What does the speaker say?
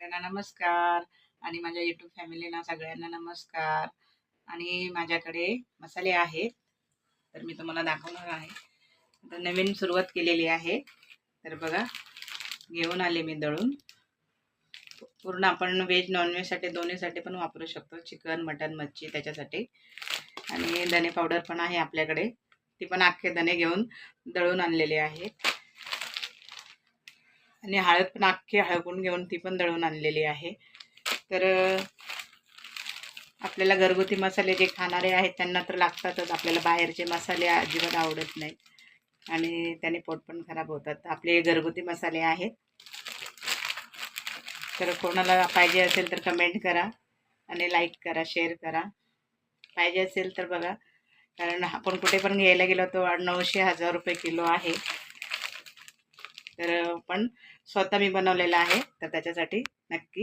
सगळ्यांना नमस्कार आणि माझ्या यूट्यूब फॅमिलीना सगळ्यांना नमस्कार. आणि माझ्याकडे मसाले आहेत, तर मी तुम्हाला दाखवणार आहे. आता नवीन सुरुवात केलेली आहे. तर बघा, घेऊन आले मी दळून. पूर्ण आपण व्हेज नॉनव्हेजसाठी दोन्हीसाठी पण वापरू शकतो, चिकन मटन मच्छी त्याच्यासाठी. आणि धने पावडर पण आहे आपल्याकडे, ती पण अख्खे धने घेऊन दळून आणलेले आहेत. आणि हळद पण अख्खी हळवून घेऊन ती पण दळून आणलेली आहे. तर आपल्याला घरगुती मसाले जे खाणारे आहेत त्यांना तर लागतातच. आपल्याला बाहेरचे मसाले अजिबात आवडत नाहीत आणि त्याने पोट पण खराब होतात. आपले घरगुती मसाले आहेत. तर कोणाला पाहिजे असेल तर कमेंट करा आणि लाईक करा, शेअर करा. पाहिजे असेल तर बघा, कारण आपण कुठे पण घ्यायला गेलो तो 900-1000 रुपये किलो आहे. तर पण स्वतः मी बनवलेला आहे, तर त्याच्यासाठी नक्की